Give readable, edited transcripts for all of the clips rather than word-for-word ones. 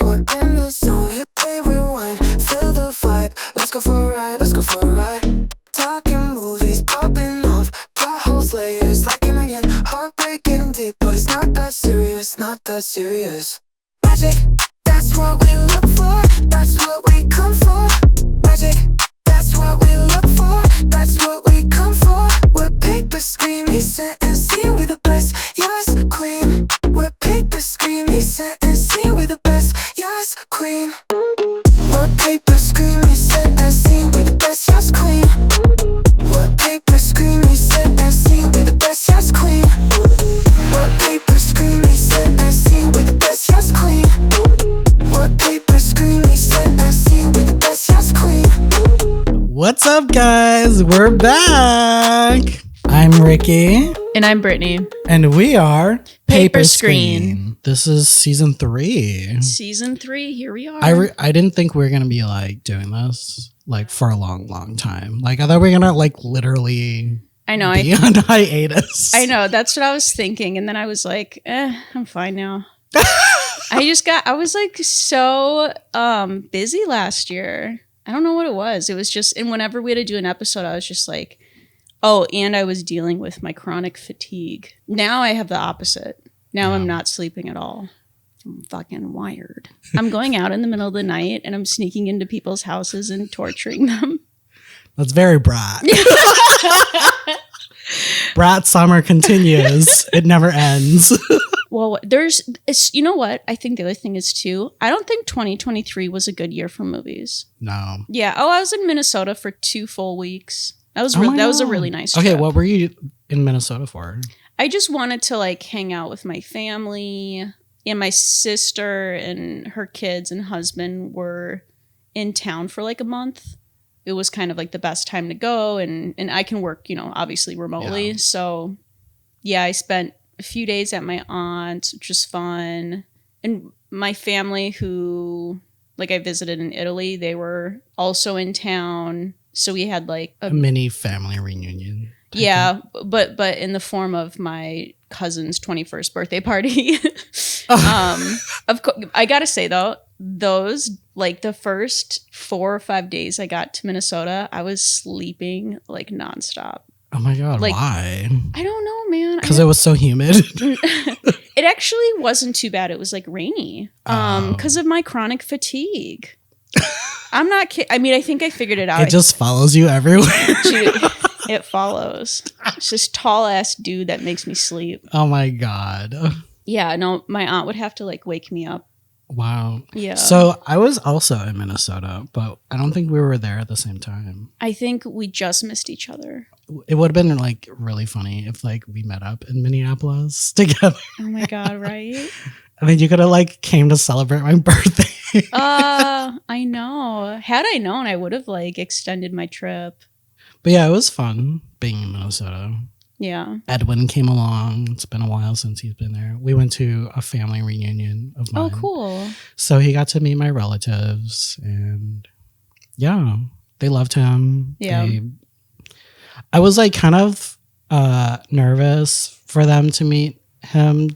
we're in the zone. Hit play, rewind, feel the vibe. Let's go for a ride, let's go for a ride. Talking movies, popping off, plot holes, layers, like an onion. Heartbreak getting deep, but it's not that serious, not that serious. Magic, that's what we look for, that's what we come for. Magic, that's what we look for, that's what we come for. We're paper screamy, set and scene, we're the best, yes, queen. We're paper screamy, set and scene, we're the best, yes, queen. We're paper screamy, set and scene, we're the best, yes, queen. We're paper screamy, set and scene, we're the best, yes, queen. We're paper screamy, set and scene, we're the best, yes, queen. We're paper screamy, set and scene, we're the best, yes, queen. What's up, guys? We're back. I'm Ricky. And I'm Brittany. And we are Paper Screen. This is season 3. Season 3, here we are. I didn't think we were going to be like doing this like for a long time. Like I thought we were going to like literally I know. be on hiatus. I know. That's what I was thinking. And then I was like, I'm fine now. I was like so busy last year. I don't know what it was. It was just, and whenever we had to do an episode, I was just like, oh, and I was dealing with my chronic fatigue. Now I have the opposite. Now I'm not sleeping at all. I'm fucking wired. I'm going out in the middle of the night and I'm sneaking into people's houses and torturing them. That's very brat. Brat summer continues. It never ends. Well, you know what? I think the other thing is too, I don't think 2023 was a good year for movies. No. Yeah. Oh, I was in Minnesota for 2 full weeks. That was a really nice trip. Okay, what were you in Minnesota for? I just wanted to like hang out with my family, and my sister and her kids and husband were in town for like a month. It was kind of like the best time to go, and I can work, obviously remotely. Yeah. So yeah, I spent a few days at my aunt's, which was fun. And my family who like I visited in Italy, they were also in town. So we had like a mini family reunion. Yeah, but in the form of my cousin's 21st birthday party. Of course, I gotta say though, those like the first 4 or 5 days I got to Minnesota, I was sleeping like nonstop. Oh my God, like, why? I don't know, man. Because it was so humid. It actually wasn't too bad. It was like rainy. Because of my chronic fatigue. I'm not kidding. I mean, I think I figured it out. It just follows you everywhere. Dude, it follows. It's this tall ass dude that makes me sleep. Oh my God. Yeah, no, my aunt would have to like wake me up. Wow. Yeah. So I was also in Minnesota, but I don't think we were there at the same time. I think we just missed each other. It would have been like really funny if like we met up in Minneapolis together. Oh my God, right? I mean, you could have like came to celebrate my birthday. I know. Had I known, I would have like extended my trip. But yeah, it was fun being in Minnesota. Yeah. Edwin came along. It's been a while since he's been there. We went to a family reunion of mine. Oh, cool. So he got to meet my relatives and yeah, they loved him. Yeah. I was like kind of nervous for them to meet him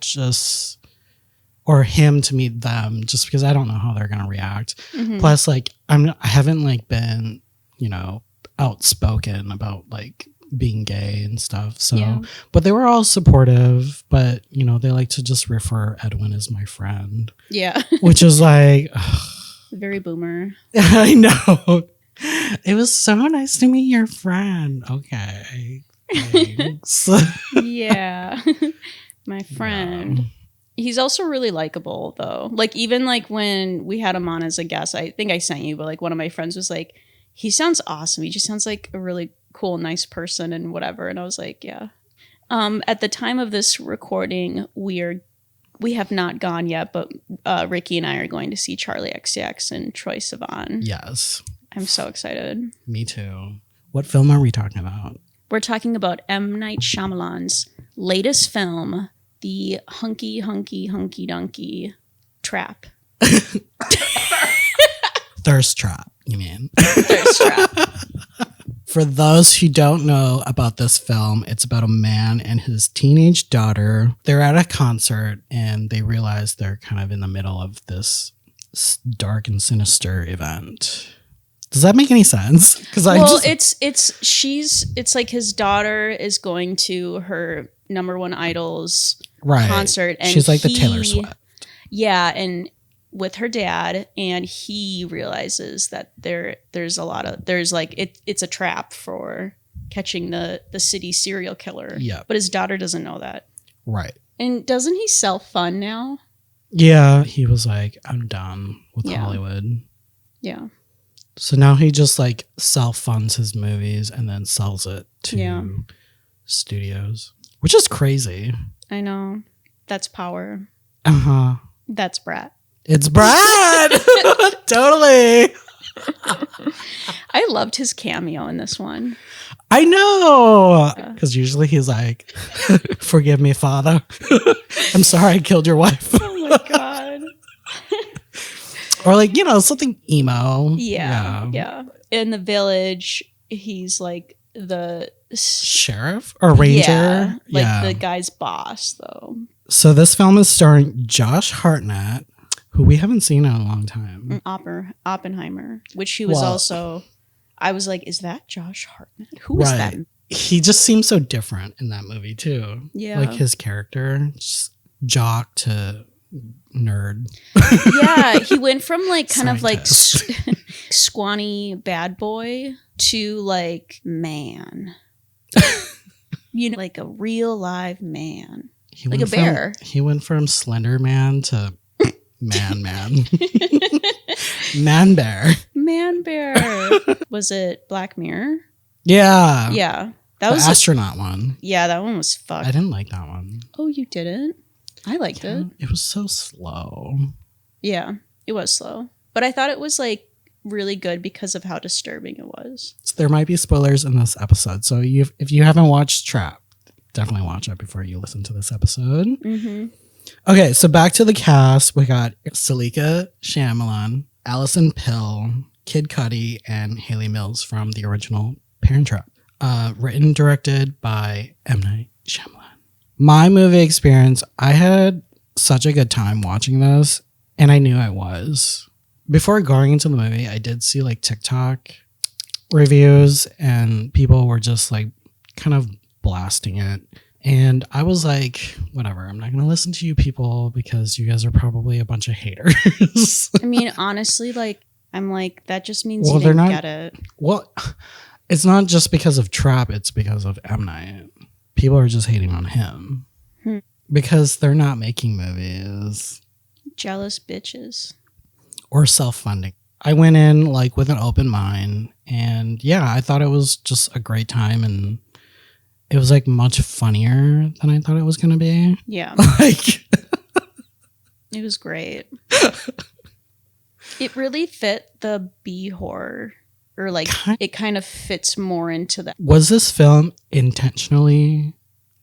or him to meet them just because I don't know how they're going to react. Mm-hmm. Plus like I haven't like been, outspoken about like being gay and stuff. So, yeah. But they were all supportive, but they like to just refer Edwin as my friend. Yeah. Which is like very boomer. I know. It was so nice to meet your friend. Okay. Thanks. Yeah. My friend. Yeah. He's also really likable though. Like even like when we had him on as a guest, I think I sent you, but like one of my friends was like, he sounds awesome. He just sounds like a really cool, nice person and whatever. And I was like, yeah. At the time of this recording, we have not gone yet, but Ricky and I are going to see Charlie XCX and Troye Sivan. Yes. I'm so excited. Me too. What film are we talking about? We're talking about M. Night Shyamalan's latest film, The Hunky Donkey Trap. Thirst Trap, you mean? Thirst Trap. For those who don't know about this film, it's about a man and his teenage daughter. They're at a concert and they realize they're kind of in the middle of this dark and sinister event. Does that make any sense? Because it's like his daughter is going to her number one idol's concert, and she's like the Taylor Swift. Yeah, and with her dad, and he realizes that there's it's a trap for catching the city serial killer. Yeah, but his daughter doesn't know that. Right. And doesn't he self-fund now? Yeah, he was like, I'm done with Hollywood. Yeah. So now he just like self-funds his movies and then sells it to studios, which is crazy. I know. That's power. Uh-huh. That's Brad. It's Brad! Totally. I loved his cameo in this one. I know. Because usually he's like, forgive me, father. I'm sorry I killed your wife. Oh my God. Or like, something emo. Yeah. In the village, he's like the sheriff or ranger. Yeah, the guy's boss, though. So this film is starring Josh Hartnett, who we haven't seen in a long time. Oppenheimer, which he was also... I was like, is that Josh Hartnett? Who is that? He just seems so different in that movie, too. Yeah. Like his character, just jock to nerd. Yeah, he went from like kind of like squawny bad boy to like man. Like a real live man. Like a bear. He went from Slender Man to Man. Man Bear. Man Bear. Was it Black Mirror? Yeah. Yeah. That was the astronaut one. Yeah, that one was fucked. I didn't like that one. Oh, you didn't? I liked it. It was so slow. Yeah, it was slow. But I thought it was like really good because of how disturbing it was. So there might be spoilers in this episode. So if you haven't watched Trap, definitely watch it before you listen to this episode. Mm-hmm. Okay, so back to the cast. We got Salika Shyamalan, Allison Pill, Kid Cudi, and Haley Mills from the original Parent Trap. Written, directed by M. Night Shyamalan. My movie experience, I had such a good time watching this, and I knew I was. Before going into the movie, I did see like TikTok reviews, and people were just like kind of blasting it. And I was like, whatever, I'm not going to listen to you people because you guys are probably a bunch of haters. I mean, honestly, like, I'm like, that just means you didn't get it. Well, it's not just because of Trap, it's because of M. Night. People are just hating on him because they're not making movies. Jealous bitches. Or self-funding. I went in like with an open mind, and yeah, I thought it was just a great time, and it was like much funnier than I thought it was going to be. Yeah. Like it was great. It really fit the B horror. Or like it kind of fits more into that. Was this film intentionally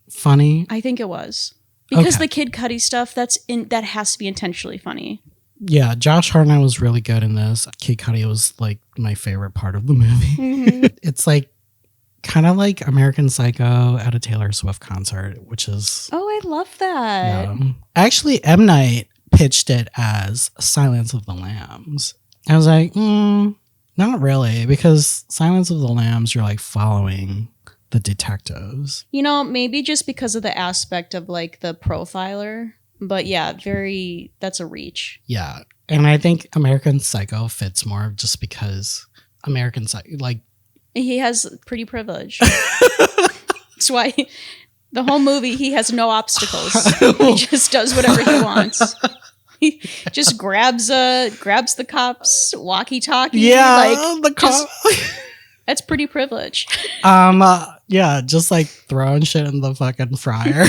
funny? I think it was. Because the Kid Cudi stuff, that has to be intentionally funny. Yeah, Josh Hartnett was really good in this. Kid Cudi was like my favorite part of the movie. Mm-hmm. It's like kind of like American Psycho at a Taylor Swift concert, which is... Oh, I love that. Yeah. Actually, M. Night pitched it as Silence of the Lambs. I was like, not really, because Silence of the Lambs, you're like following the detectives. Maybe just because of the aspect of like the profiler. But yeah, that's a reach. Yeah. And I think American Psycho fits more just because American Psycho, like... He has pretty privilege. That's why the whole movie, he has no obstacles. He just does whatever he wants. He just grabs the cops walkie-talkie. Yeah, the cop. That's pretty privilege. Yeah, just like throwing shit in the fucking fryer.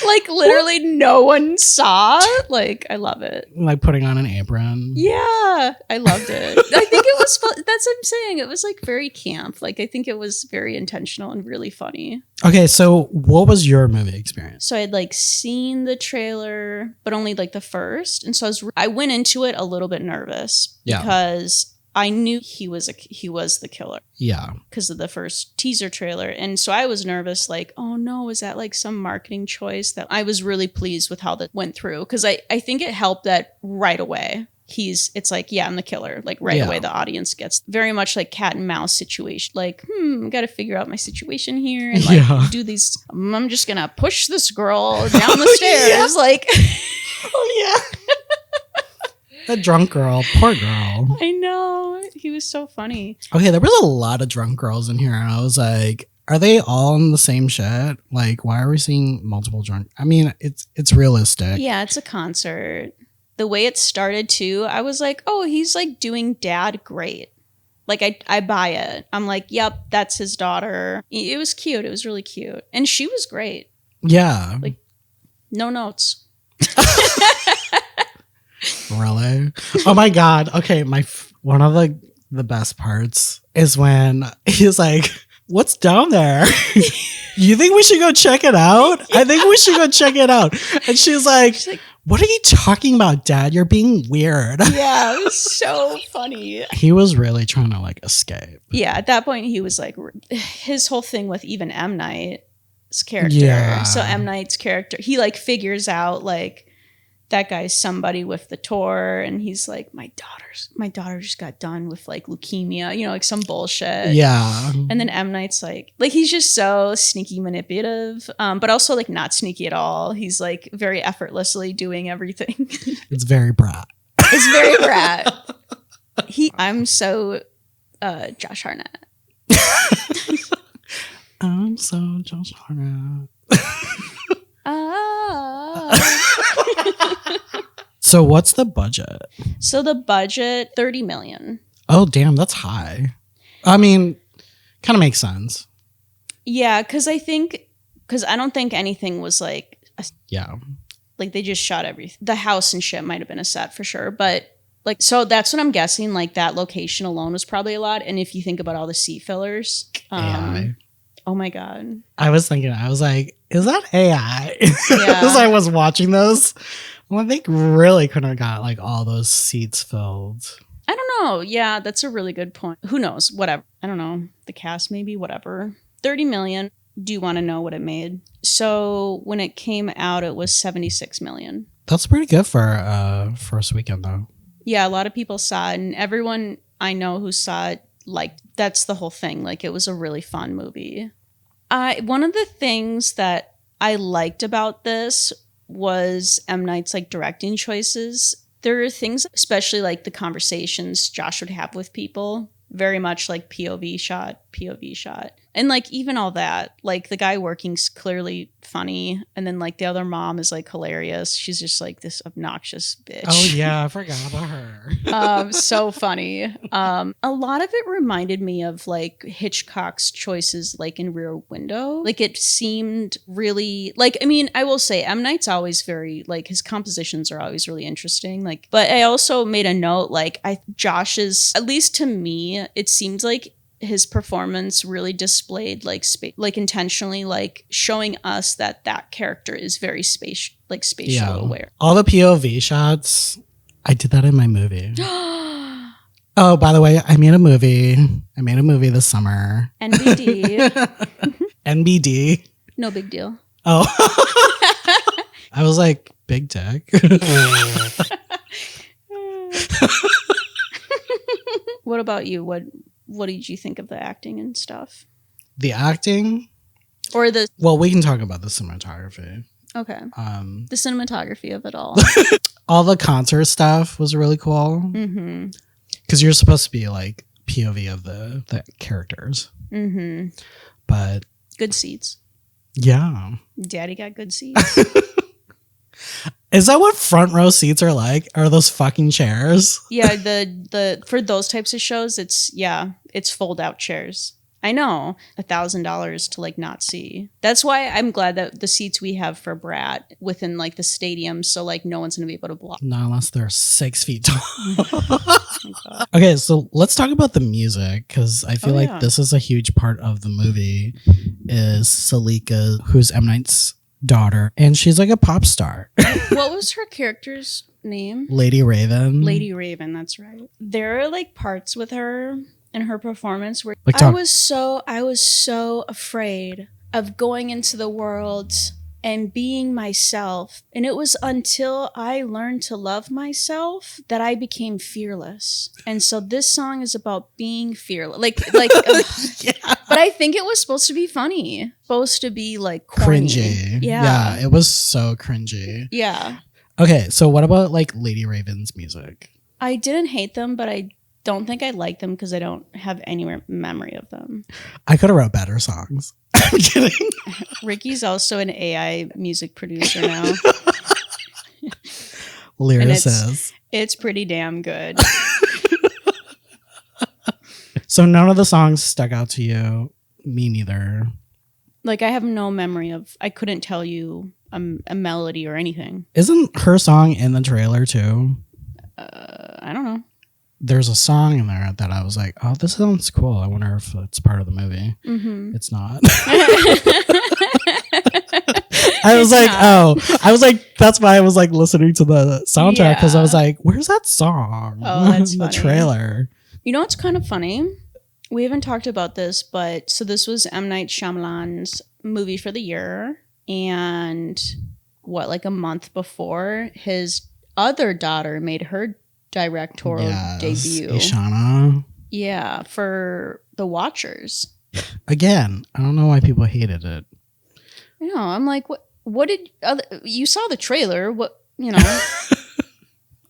Like literally no one saw. Like I love it. Like putting on an apron. Yeah, I loved it. I think it was fun. That's what I'm saying. It was like very camp. Like I think it was very intentional and really funny. Okay, so what was your movie experience? So I'd like seen the trailer, but only like the first. And so I went into it a little bit nervous because I knew he was the killer Yeah. because of the first teaser trailer. And so I was nervous, like, oh no, is that like some marketing choice? That I was really pleased with how that went through, because I think it helped that right away. It's like, yeah, I'm the killer. Like right away, the audience gets very much like cat and mouse situation. Like, got to figure out my situation here and like do these. I'm just gonna push this girl down the stairs. Like, oh yeah, the drunk girl, poor girl. I know, he was so funny. Okay, there was a lot of drunk girls in here, and I was like, are they all in the same shit? Like, why are we seeing multiple drunk? I mean, it's realistic. Yeah, it's a concert. The way it started too, I was like, oh, he's like doing dad great. Like I buy it. I'm like, yep, that's his daughter. It was cute. It was really cute. And she was great. Yeah. Like, no notes. Really? Oh my God. Okay, one of the best parts is when he's like, what's down there? You think we should go check it out? I think we should go check it out. And she's like, what are you talking about, Dad? You're being weird. Yeah, it was so funny. He was really trying to like escape. Yeah, at that point he was like, his whole thing with even M. Night's character. Yeah. So M. Night's character, he like figures out like that guy's somebody with the tour, and he's like, my daughter just got done with like leukemia, like some bullshit. Yeah. And then M. Night's like he's just so sneaky manipulative, but also like not sneaky at all. He's like very effortlessly doing everything. It's very brat. It's very brat. I'm so Josh Hartnett. I'm so Josh Hartnett. So what's the budget? So the budget, $30 million. Oh, damn, that's high. I mean, kind of makes sense. Yeah, because I don't think anything was like, yeah, like they just shot everything. The house and shit might have been a set for sure, but like, so that's what I'm guessing. Like that location alone was probably a lot. And if you think about all the seat fillers, AI. Oh my God. I was like, is that AI? Yeah. As I was watching those, well, they really could have got like all those seats filled. I don't know. Yeah, that's a really good point. Who knows? Whatever. I don't know. The cast, maybe, whatever. 30 million. Do you want to know what it made? So when it came out, it was 76 million. That's pretty good for first weekend though. Yeah, a lot of people saw it, and everyone I know who saw it, like, that's the whole thing. Like, it was a really fun movie. One of the things that I liked about this was M. Night's like directing choices. There are things, especially like the conversations Josh would have with people, very much like POV shot. And like even all that, like the guy working's clearly funny. And then like the other mom is like hilarious. She's just like this obnoxious bitch. Oh yeah, I forgot about her. So funny. A lot of it reminded me of like Hitchcock's choices like in Rear Window. Like it seemed really like, I mean, I will say M. Night's always very like his compositions are always really interesting. Like, but I also made a note like Josh's, at least to me, it seemed like his performance really displayed like intentionally like showing us that character is very spatially aware. All the POV shots, I did that in my movie. Oh, by the way, I made a movie this summer. NBD. NBD. No big deal. Oh. I was like, big dick. What about you? What did you think of the acting and stuff? The acting? Or the... Well, we can talk about the cinematography. Okay. The cinematography of it all. All the concert stuff was really cool. Mm-hmm. Because you're supposed to be like POV of the characters. Mm-hmm. But... Good seats. Yeah. Daddy got good seats. Is that what front row seats are like? Are those fucking chairs? Yeah, the for those types of shows, it's fold out chairs. I know, $1,000 to like not see. That's why I'm glad that the seats we have for Brat within like the stadium, so like no one's gonna be able to block. Not unless they're 6 feet tall. Okay, so let's talk about the music because I feel like this is a huge part of the movie. Is Salika, who's M. Night's daughter, and she's like a pop star. What was her character's name? Lady Raven. Lady Raven, that's right. There are like parts with her in her performance where Like, I was so afraid of going into the world and being myself. And it was until I learned to love myself that I became fearless. And so this song is about being fearless. Yeah. But I think it was supposed to be funny. Supposed to be like corny. Cringy. Yeah. It was so cringy. Yeah. Okay, so what about like Lady Raven's music? I didn't hate them, but I don't think I like them because I don't have any memory of them. I could have wrote better songs. I'm kidding. Ricky's also an AI music producer now. Lyricist. It's pretty damn good. So none of the songs stuck out to you. Me neither. Like I have no memory of. I couldn't tell you a melody or anything. Isn't her song in the trailer too? I don't know. There's a song in there that I was like, oh, this sounds cool. I wonder if it's part of the movie. Mm-hmm. It's not. I was like, that's why I was like listening to the soundtrack because I was like, where's that song? Oh, that's the funny. trailer. You know what's kind of funny? We haven't talked about this, but so this was M. Night Shyamalan's movie for the year. And like a month before, his other daughter made her directorial debut. Ishana. Yeah, for The Watchers. Again, I don't know why people hated it. I know. I'm like, what did you saw the trailer? What, you know,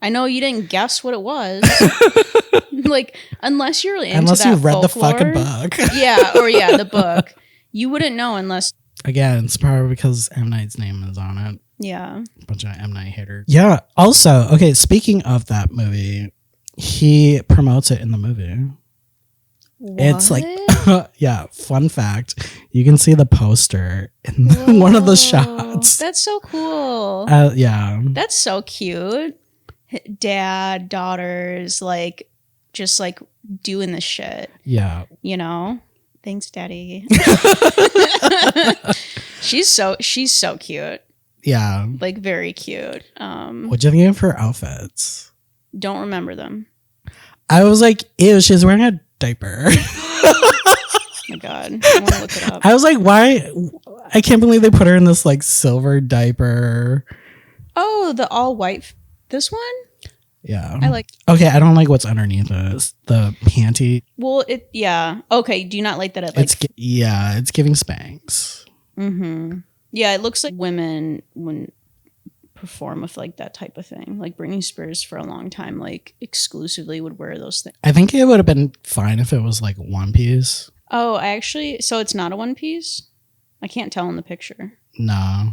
I know you didn't guess what it was. Like, unless you're into unless that you read folklore, the fucking book. the book. You wouldn't know unless. Again, it's probably because M. Night's name is on it. Yeah. A bunch of M. Night haters. Yeah. Also, okay, speaking of that movie, he promotes it in the movie. What? It's like, yeah, fun fact. You can see the poster in one of the shots. That's so cool. Yeah. That's so cute. Dad, daughters, like, just like doing the shit. Yeah. You know? Thanks, Daddy. She's so cute. Yeah. Like, very cute. What'd you think of her outfits? Don't remember them. I was like, ew, she's wearing a diaper. Oh my God. I want to look it up. I was like, why? I can't believe they put her in this like silver diaper. Oh, the all white. This one? Yeah. I like. Okay, I don't like what's underneath this. The panty. Well, yeah. Okay, do you not like that it like... It's giving Spanx. Mm-hmm. Yeah, it looks like women when perform with like that type of thing. Like Britney Spears for a long time, like exclusively would wear those things. I think it would have been fine if it was like one piece. Oh, so it's not a one piece? I can't tell in the picture. No.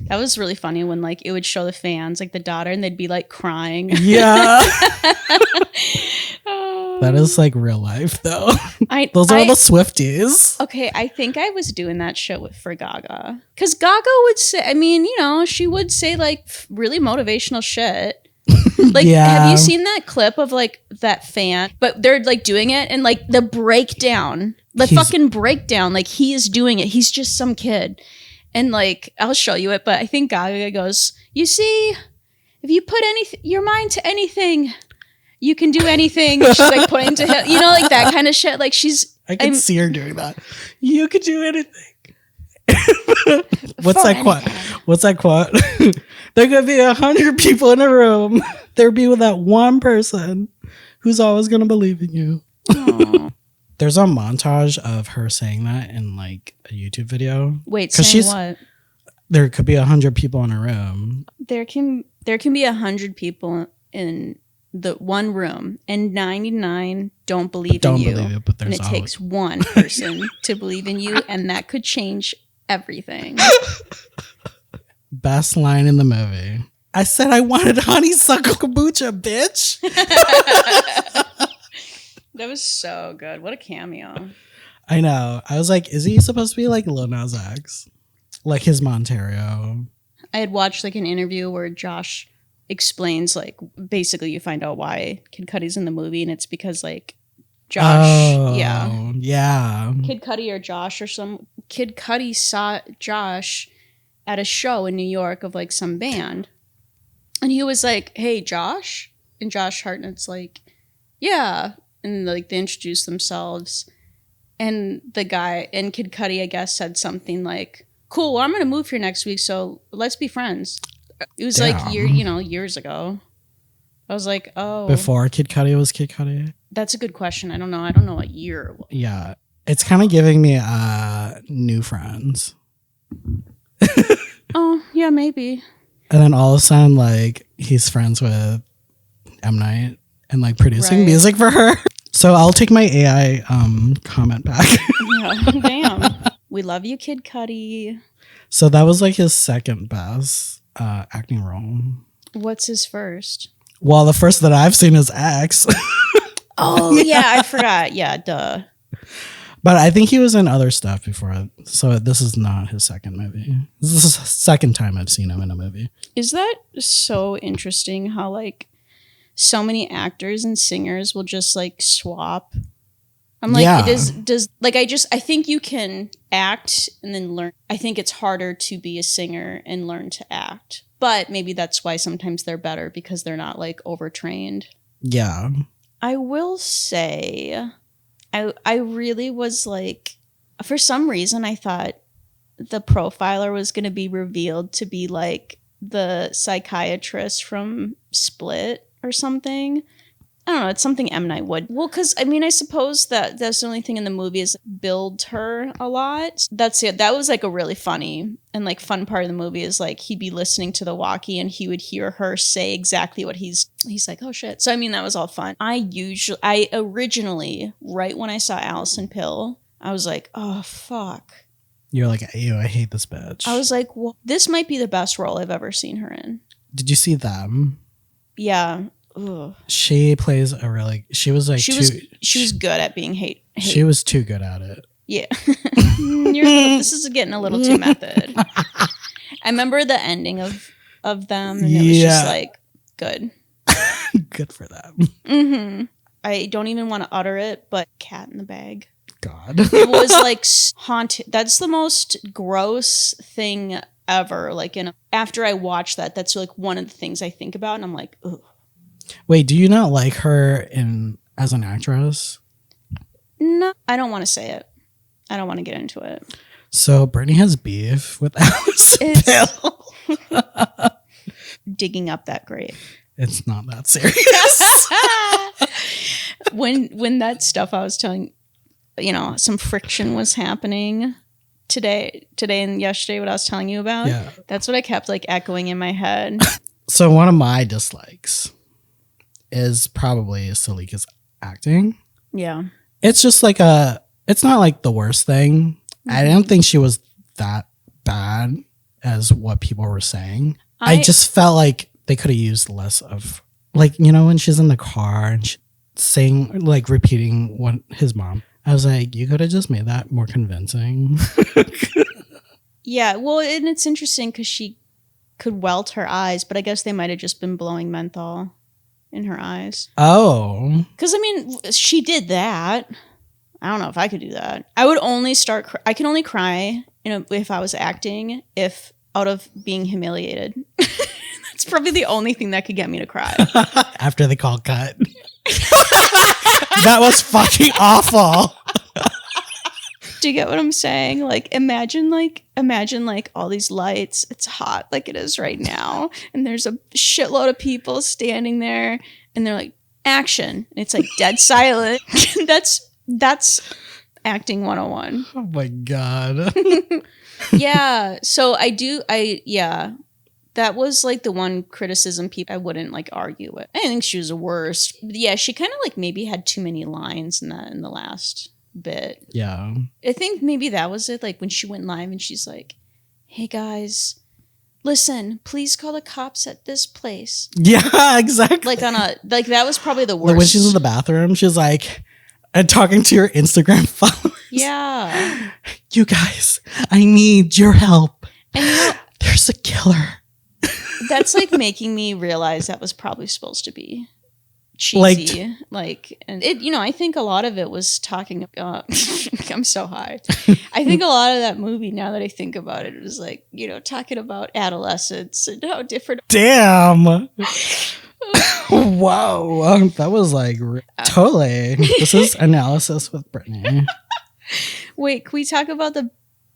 That was really funny when like it would show the fans like the daughter and they'd be like crying. Yeah. That is like real life though. Those are the Swifties. Okay, I think I was doing that shit for Gaga. Because Gaga would say, I mean, you know, she would say like really motivational shit. Like, have you seen that clip of like that fan? But they're like doing it and like the breakdown, fucking breakdown, like he is doing it. He's just some kid. And like, I'll show you it, but I think Gaga goes, you see, if you put your mind to anything, you can do anything. She's like pointing to him, you know, like that kind of shit. Like I can see her doing that. You could do anything. What's that quote? What's that quote? There could be 100 people in a room. There'd be that one person who's always going to believe in you. There's a montage of her saying that in like a YouTube video. Wait, saying what? There could be 100 people in a room. There can be 100 people in the one room, and 99 don't believe in you. Believe it, but and it takes one person to believe in you, and that could change everything. Best line in the movie. I said I wanted honeysuckle kombucha, bitch. That was so good. What a cameo. I know. I was like, is he supposed to be like Lil Nas X? Like his Monterio? I had watched like an interview where Josh explains like basically you find out why Kid Cudi's in the movie, and it's because like Josh, yeah, Kid Cudi or Josh or some Kid Cudi saw Josh at a show in New York of like some band. And he was like, hey, Josh? And Josh Hartnett's like, yeah. And like they introduced themselves. And the guy, and Kid Cudi, I guess, said something like, cool, well, I'm going to move here next week, so let's be friends. It was like, years ago. I was like, oh. Before Kid Cudi was Kid Cudi? That's a good question. I don't know. I don't know what year it was. Yeah. It's kind of giving me new friends. Oh, yeah, maybe. And then all of a sudden, like, he's friends with M. Night and like producing music for her. So I'll take my AI comment back. Yeah, damn. We love you, Kid Cudi. So that was like his second best acting role. What's his first? Well, the first that I've seen is X. Oh, yeah, I forgot. Yeah, duh. But I think he was in other stuff before. So this is not his second movie. This is the second time I've seen him in a movie. Is that so interesting how like so many actors and singers will just like swap? I'm like, Yeah. does like I think you can act and then learn. I think it's harder to be a singer and learn to act. But maybe that's why sometimes they're better because they're not like overtrained. Yeah. I will say I really was like, for some reason I thought the profiler was going to be revealed to be like the psychiatrist from Split or something. I don't know. It's something M. Night would. Well, because I mean, I suppose that's the only thing in the movie is build her a lot. That's it. That was like a really funny and like fun part of the movie is like he'd be listening to the walkie and he would hear her say exactly what he's like, oh shit. So I mean, that was all fun. I originally, right when I saw Allison Pill, I was like, oh fuck. You're like, ew, I hate this bitch. I was like, well, this might be the best role I've ever seen her in. Did you see Them? Yeah. Ugh. She plays a really. She was like. She was good at being hate. She was too good at it. Yeah. This is getting a little too method. I remember the ending of them, and it was just like good. Good for them. Mm-hmm. I don't even want to utter it, but cat in the bag. God. It was like haunted. That's the most gross thing ever. Like after I watch that, that's like one of the things I think about, and I'm like, ugh. Wait, do you not like her as an actress? No, I don't want to say it. I don't want to get into it. So Brittany has beef with Allison Pill. Digging up that grave. It's not that serious. when that stuff I was telling, some friction was happening today and yesterday, what I was telling you about. Yeah. That's what I kept like echoing in my head. So one of my dislikes is probably Salika's acting. Yeah. It's just like it's not like the worst thing. Mm-hmm. I didn't think she was that bad as what people were saying. I just felt like they could have used less of, like, when she's in the car and she's saying, like, repeating what his mom. I was like, you could have just made that more convincing. Yeah. Well, and it's interesting because she could welt her eyes, but I guess they might have just been blowing menthol in her eyes. Oh. Because, I mean, she did that. I don't know if I could do that. I would only I can only cry, if I was acting, if out of being humiliated. That's probably the only thing that could get me to cry. After the call cut. That was fucking awful. Do you get what I'm saying? Like, imagine all these lights. It's hot like it is right now. And there's a shitload of people standing there and they're like, action. And it's like dead silent. That's acting 101. Oh my God. Yeah. So that was like the one criticism I wouldn't like argue with. I didn't think she was the worst. But yeah, she kind of like maybe had too many lines in the last bit. Yeah. I think maybe that was it. Like when she went live and she's like, hey guys, listen, please call the cops at this place. Yeah, exactly. Like that was probably the worst. When she's in the bathroom, she's like, and talking to your Instagram followers. Yeah. You guys, I need your help. And there's a killer. That's like making me realize that was probably supposed to be cheesy. And it, I think a lot of it was talking about, I'm so high. I think a lot of that movie, now that I think about it, was like, talking about adolescence and how different. Damn. Wow. That was like totally. This is analysis with Brittany. Wait, can we talk about the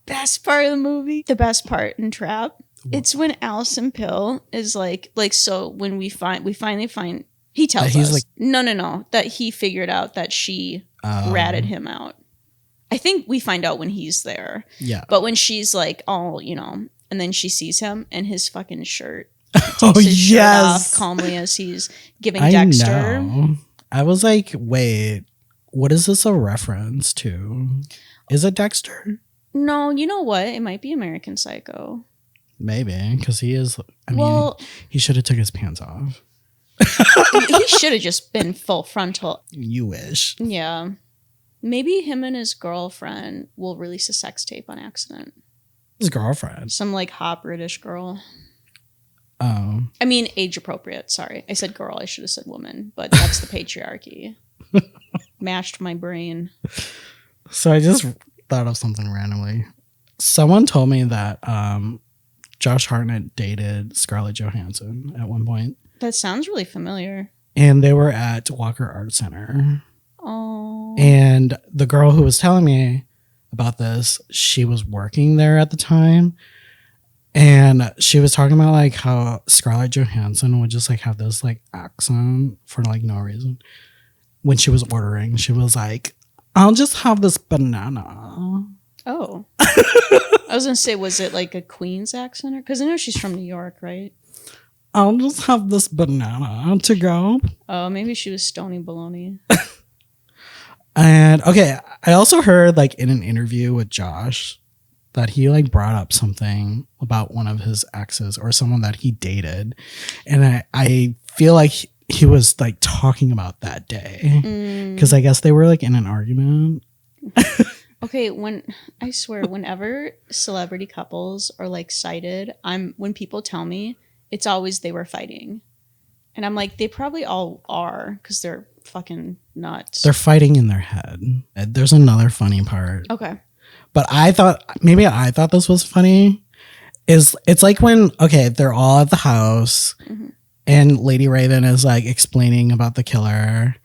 best part of the movie? The best part in Trap? It's when Allison Pill is so when we finally find, he tells us, no, that he figured out that she ratted him out. I think we find out when he's there. Yeah. But when she's like, and then she sees him and his fucking shirt. Oh, His shirt yes. off calmly as he's giving Dexter. Know. I was like, wait, what is this a reference to? Is it Dexter? No, you know what? It might be American Psycho. Maybe, because he is. I mean, he should have took his pants off. He should have just been full frontal. You wish. Yeah. Maybe him and his girlfriend will release a sex tape on accident. His girlfriend. Some hot British girl. Oh. I mean, age appropriate. Sorry. I said girl. I should have said woman, but that's the patriarchy. Mashed my brain. So I just thought of something randomly. Someone told me that Josh Hartnett dated Scarlett Johansson at one point. That sounds really familiar. And they were at Walker Art Center. Oh. And the girl who was telling me about this, she was working there at the time. And she was talking about how Scarlett Johansson would just have this accent for no reason. When she was ordering, she was like, I'll just have this banana. Oh. I was going to say, was it a Queen's accent? Because I know she's from New York, right? I'll just have this banana to go. Oh, maybe she was Stony Baloney. And okay, I also heard in an interview with Josh that he like brought up something about one of his exes or someone that he dated. And I feel like he was like talking about that day because I guess they were like in an argument. Okay, I swear, whenever celebrity couples are like cited, when people tell me, it's always they were fighting. And I'm like, they probably all are because they're fucking nuts. They're fighting in their head. There's another funny part. Okay. But I thought this was funny. It's like when, okay, they're all at the house and Lady Raven is like explaining about the killer,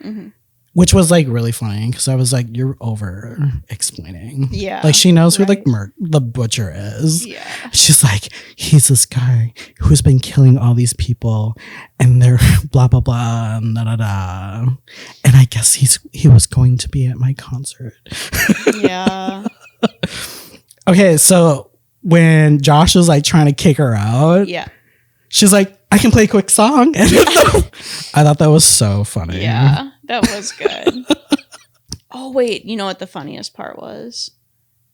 which was like really funny because I was like, you're over explaining. Yeah. Like she knows who like the butcher is. Yeah. She's like, he's this guy who's been killing all these people and they're blah, blah, blah, and da, da, da. And I guess he was going to be at my concert. Yeah. Okay, so when Josh was like trying to kick her out, she's like, I can play a quick song. And I thought that was so funny. Yeah, that was good. Oh, wait, you know what the funniest part was?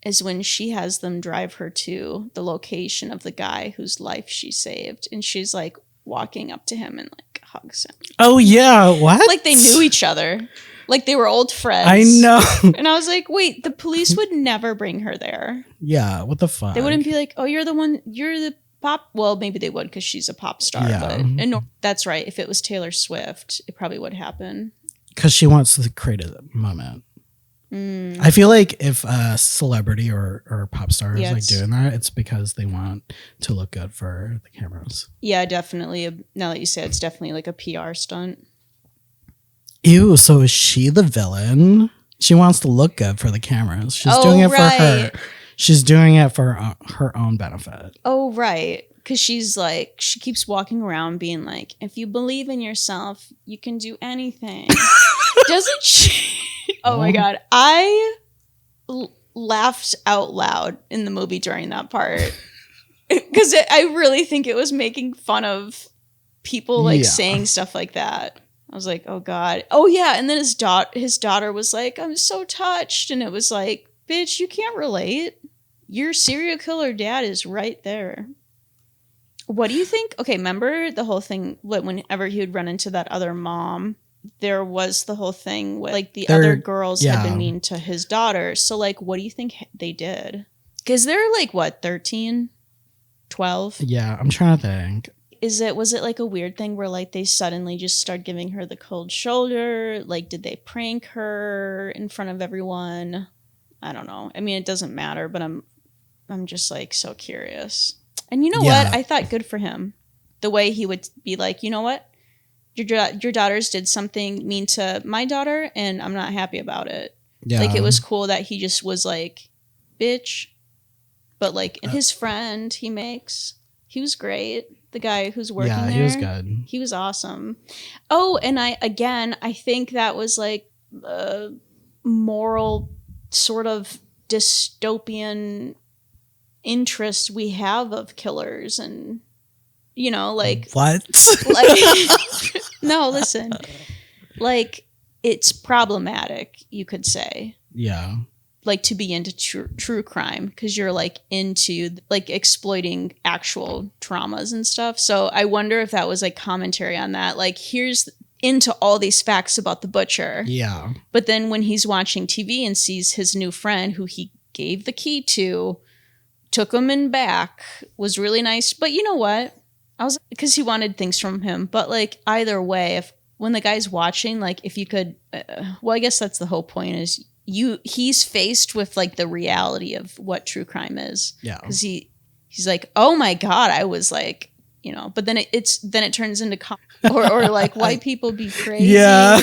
Is when she has them drive her to the location of the guy whose life she saved. And she's like walking up to him and like hugs him. Oh, yeah. What? Like they knew each other. Like they were old friends. I know. And I was like, wait, the police would never bring her there. Yeah, what the fuck? They wouldn't be like, oh, you're the pop. Well, maybe they would because she's a pop star. Yeah. And no, that's right. If it was Taylor Swift, it probably would happen. Because she wants to create a moment. I feel like if a celebrity or a pop star is like doing that, it's because they want to look good for the cameras. Yeah, definitely. Now that you say it, it's definitely like a PR stunt. Ew, so is she the villain? She wants to look good for the cameras. She's doing it for her. She's doing it for her own benefit. Oh, right. Because she's like, she keeps walking around being like, if you believe in yourself, you can do anything. Doesn't she? Oh my God. I laughed out loud in the movie during that part. Because I really think it was making fun of people like saying stuff like that. I was like, oh God. Oh yeah. And then his daughter was like, I'm so touched. And it was like, bitch, you can't relate. Your serial killer dad is right there. What do you think? Okay, remember the whole thing whenever he would run into that other mom, there was the whole thing with like the other girls had been mean to his daughter. So like, what do you think they did? Because they're like, what, 13, 12? Yeah, I'm trying to think. Was it like a weird thing where like they suddenly just start giving her the cold shoulder? Like, did they prank her in front of everyone? I don't know. I mean, it doesn't matter, but I'm just like so curious. And you know what? I thought good for him. The way he would be like, you know what? Your daughters did something mean to my daughter, and I'm not happy about it. Yeah. Like, it was cool that he just was like, bitch. But like, his friend he makes, he was great. The guy who's working there. Yeah, he was good. He was awesome. Oh, and I think that was like a moral sort of dystopian interest we have of killers, and you know, like what? Like, no, listen, like it's problematic, you could say. Yeah. Like to be into true crime because you're like into like exploiting actual traumas and stuff. So I wonder if that was like commentary on that. Like, here's into all these facts about the butcher. Yeah. But then when he's watching TV and sees his new friend who he gave the key to, took him in back, was really nice. But you know what? Because he wanted things from him. But like either way, when the guy's watching, like if you could, well, I guess that's the whole point is he's faced with like the reality of what true crime is. Yeah. Because he's like, oh my God, I was like, you know, but then it turns into or like white people be crazy. Yeah.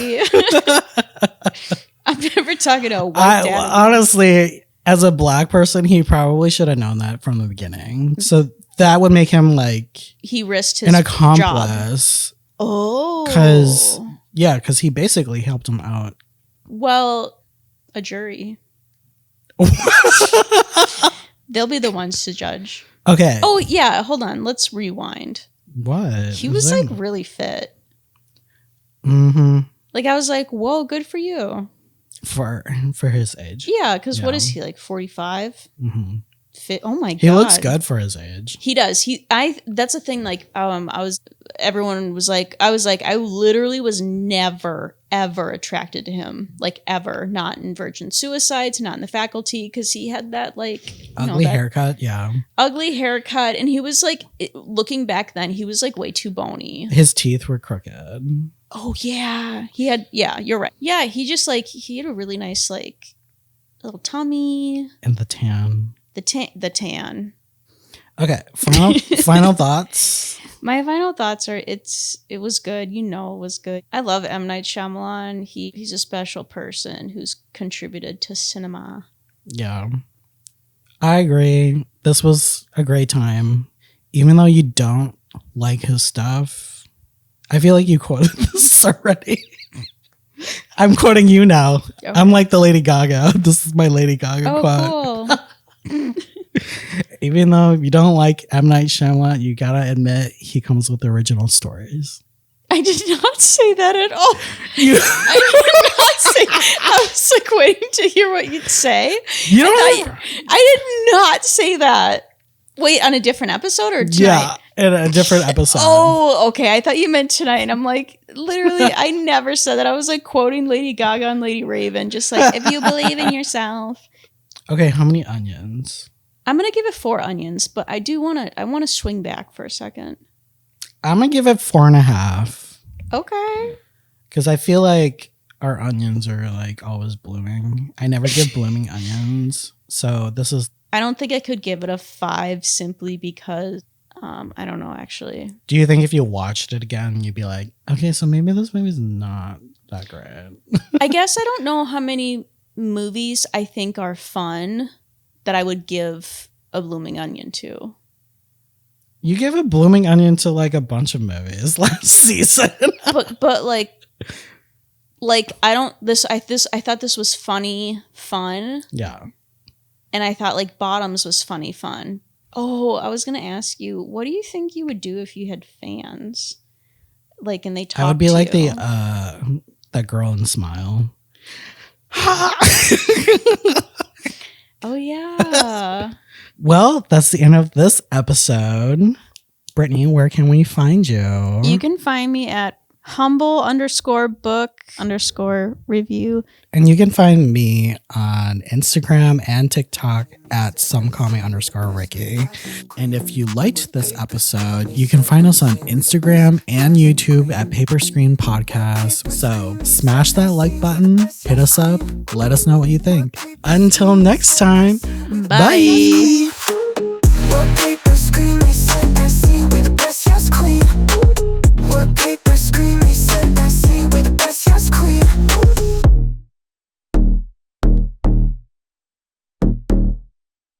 I'm never talking to a white dad. Honestly, as a black person, he probably should have known that from the beginning. So that would make him like he risked his an accomplice. Job. Oh. Because he basically helped him out. Well, a jury. They'll be the ones to judge. Okay. Oh, yeah. Hold on. Let's rewind. What? He was like really fit. Mm-hmm. Like, I was like, whoa, good for you. For his age. Yeah, because what is he, like 45? Mm-hmm. Fit. Oh my God. He looks good for his age. He does. That's the thing. Like, everyone was like, I literally was never, ever attracted to him. Like, ever. Not in Virgin Suicides, not in The Faculty, because he had that, like, ugly haircut. Yeah. Ugly haircut. And he was like, looking back then, he was like way too bony. His teeth were crooked. Oh, yeah. You're right. Yeah, he just like, he had a really nice, like, little tummy. And the tan. The tan. Okay, final thoughts. My final thoughts are it was good. You know, it was good. I love M. Night Shyamalan. He's a special person who's contributed to cinema. Yeah, I agree. This was a great time. Even though you don't like his stuff, I feel like you quoted this already. I'm quoting you now. Okay. I'm like the Lady Gaga. This is my Lady Gaga quote. Cool. Even though you don't like M. Night Shyamalan, you gotta admit he comes with original stories. I did not say that at all. I did not say. I was like waiting to hear what you'd say. I did not say that. Wait, on a different episode or tonight? Yeah, in a different episode. Oh, okay. I thought you meant tonight. And I'm like, literally, I never said that. I was like quoting Lady Gaga and Lady Raven, just like, if you believe in yourself. Okay, how many onions? I'm gonna give it 4 onions, but I want to swing back for a second. I'm gonna give it 4.5. Okay. Because I feel like our onions are like always blooming. I never give blooming onions, so this is. I don't think I could give it a 5 simply because I don't know actually. Do you think if you watched it again, you'd be like, okay, so maybe this movie's not that great? I guess I don't know how many movies I think are fun that I would give a blooming onion to. You gave a blooming onion to like a bunch of movies last season. but like I thought this was fun. Yeah. And I thought like Bottoms was fun. Oh, I was gonna ask you, what do you think you would do if you had fans? Like, and they talked to you? I would be like that girl in Smile. Oh yeah. Well, that's the end of this episode. Brittany, where can we find you? You can find me at humble_book_review. And you can find me on Instagram and TikTok at somecallme_Ricky. And if you liked this episode, you can find us on Instagram and YouTube at Paper Screen Podcast. So smash that like button, hit us up, let us know what you think. Until next time, bye.